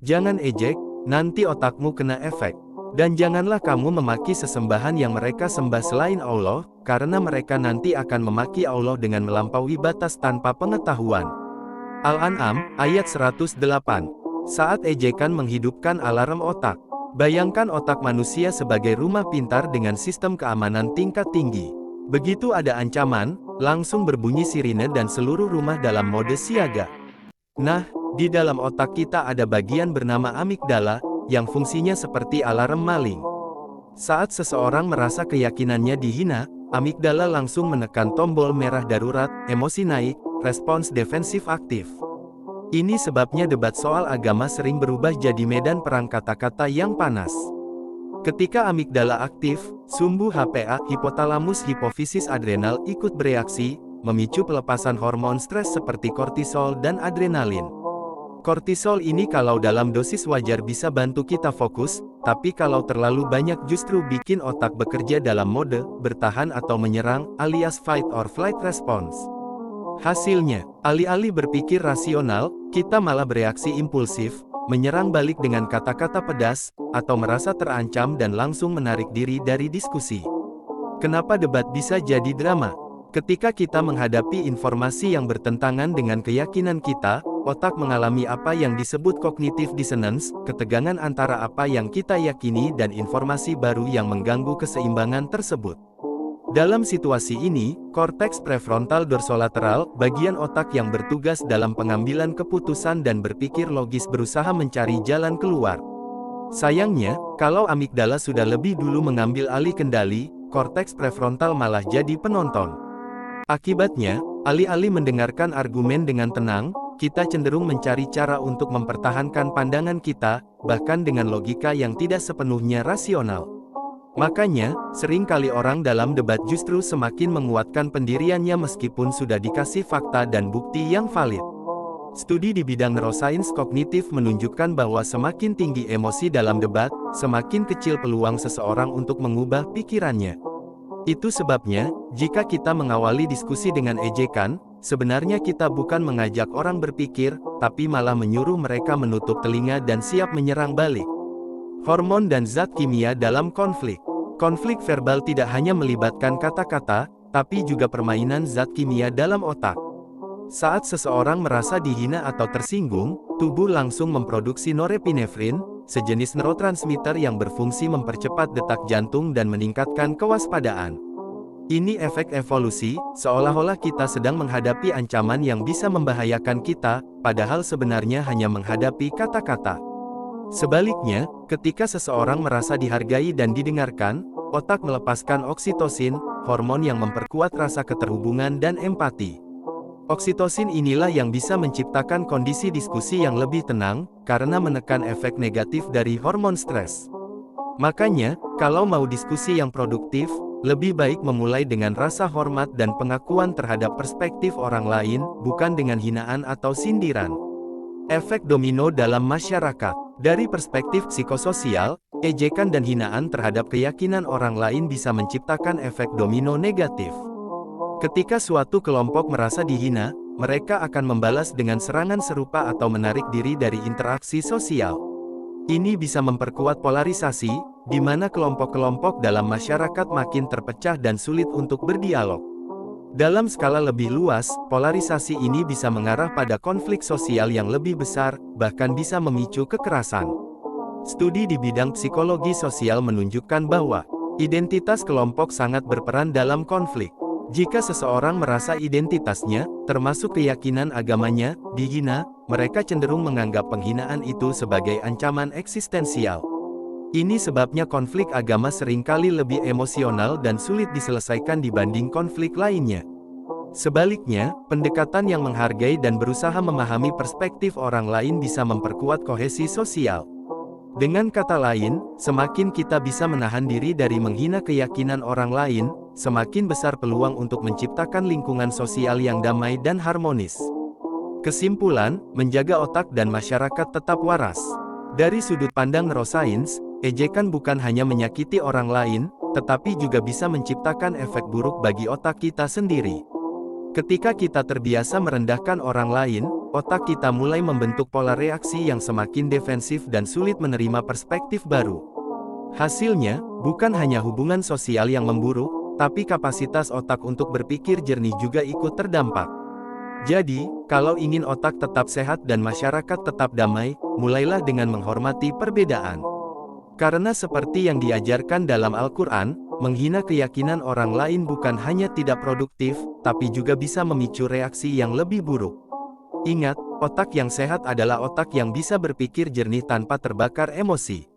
Jangan ejek, nanti otakmu kena efek. Dan janganlah kamu memaki sesembahan yang mereka sembah selain Allah, karena mereka nanti akan memaki Allah dengan melampaui batas tanpa pengetahuan. Al-An'am, ayat 108. Saat ejekan menghidupkan alarm otak. Bayangkan otak manusia sebagai rumah pintar dengan sistem keamanan tingkat tinggi. Begitu ada ancaman, langsung berbunyi sirine dan seluruh rumah dalam mode siaga. Nah, di dalam otak kita ada bagian bernama amigdala, yang fungsinya seperti alarm maling. Saat seseorang merasa keyakinannya dihina, amigdala langsung menekan tombol merah darurat, emosi naik, respons defensif aktif. Ini sebabnya debat soal agama sering berubah jadi medan perang kata-kata yang panas. Ketika amigdala aktif, sumbu HPA, hipotalamus hipofisis adrenal ikut bereaksi, memicu pelepasan hormon stres seperti kortisol dan adrenalin. Kortisol ini kalau dalam dosis wajar bisa bantu kita fokus, tapi kalau terlalu banyak justru bikin otak bekerja dalam mode bertahan atau menyerang, alias fight or flight response. Hasilnya, alih-alih berpikir rasional, kita malah bereaksi impulsif, menyerang balik dengan kata-kata pedas, atau merasa terancam dan langsung menarik diri dari diskusi. Kenapa debat bisa jadi drama? Ketika kita menghadapi informasi yang bertentangan dengan keyakinan kita, otak mengalami apa yang disebut cognitive dissonance, ketegangan antara apa yang kita yakini dan informasi baru yang mengganggu keseimbangan tersebut. Dalam situasi ini, korteks prefrontal dorsolateral, bagian otak yang bertugas dalam pengambilan keputusan dan berpikir logis berusaha mencari jalan keluar. Sayangnya, kalau amigdala sudah lebih dulu mengambil alih kendali, korteks prefrontal malah jadi penonton. Akibatnya, alih-alih mendengarkan argumen dengan tenang, kita cenderung mencari cara untuk mempertahankan pandangan kita, bahkan dengan logika yang tidak sepenuhnya rasional. Makanya, sering kali orang dalam debat justru semakin menguatkan pendiriannya meskipun sudah dikasih fakta dan bukti yang valid. Studi di bidang neuroscience kognitif menunjukkan bahwa semakin tinggi emosi dalam debat, semakin kecil peluang seseorang untuk mengubah pikirannya. Itu sebabnya, jika kita mengawali diskusi dengan ejekan, sebenarnya kita bukan mengajak orang berpikir, tapi malah menyuruh mereka menutup telinga dan siap menyerang balik. Hormon dan zat kimia dalam konflik. Konflik verbal tidak hanya melibatkan kata-kata, tapi juga permainan zat kimia dalam otak. Saat seseorang merasa dihina atau tersinggung, tubuh langsung memproduksi norepinefrin, sejenis neurotransmitter yang berfungsi mempercepat detak jantung dan meningkatkan kewaspadaan. Ini efek evolusi, seolah-olah kita sedang menghadapi ancaman yang bisa membahayakan kita, padahal sebenarnya hanya menghadapi kata-kata. Sebaliknya, ketika seseorang merasa dihargai dan didengarkan, otak melepaskan oksitosin, hormon yang memperkuat rasa keterhubungan dan empati. Oksitosin inilah yang bisa menciptakan kondisi diskusi yang lebih tenang, karena menekan efek negatif dari hormon stres. Makanya, kalau mau diskusi yang produktif, lebih baik memulai dengan rasa hormat dan pengakuan terhadap perspektif orang lain, bukan dengan hinaan atau sindiran. Efek domino dalam masyarakat. Dari perspektif psikososial, ejekan dan hinaan terhadap keyakinan orang lain bisa menciptakan efek domino negatif. Ketika suatu kelompok merasa dihina, mereka akan membalas dengan serangan serupa atau menarik diri dari interaksi sosial. Ini bisa memperkuat polarisasi, di mana kelompok-kelompok dalam masyarakat makin terpecah dan sulit untuk berdialog. Dalam skala lebih luas, polarisasi ini bisa mengarah pada konflik sosial yang lebih besar, bahkan bisa memicu kekerasan. Studi di bidang psikologi sosial menunjukkan bahwa identitas kelompok sangat berperan dalam konflik. Jika seseorang merasa identitasnya, termasuk keyakinan agamanya, dihina, mereka cenderung menganggap penghinaan itu sebagai ancaman eksistensial. Ini sebabnya konflik agama seringkali lebih emosional dan sulit diselesaikan dibanding konflik lainnya. Sebaliknya, pendekatan yang menghargai dan berusaha memahami perspektif orang lain bisa memperkuat kohesi sosial. Dengan kata lain, semakin kita bisa menahan diri dari menghina keyakinan orang lain, semakin besar peluang untuk menciptakan lingkungan sosial yang damai dan harmonis. Kesimpulan, menjaga otak dan masyarakat tetap waras. Dari sudut pandang neuroscience, ejekan bukan hanya menyakiti orang lain, tetapi juga bisa menciptakan efek buruk bagi otak kita sendiri. Ketika kita terbiasa merendahkan orang lain, otak kita mulai membentuk pola reaksi yang semakin defensif dan sulit menerima perspektif baru. Hasilnya, bukan hanya hubungan sosial yang memburuk, tapi kapasitas otak untuk berpikir jernih juga ikut terdampak. Jadi, kalau ingin otak tetap sehat dan masyarakat tetap damai, mulailah dengan menghormati perbedaan. Karena seperti yang diajarkan dalam Al-Quran, menghina keyakinan orang lain bukan hanya tidak produktif, tapi juga bisa memicu reaksi yang lebih buruk. Ingat, otak yang sehat adalah otak yang bisa berpikir jernih tanpa terbakar emosi.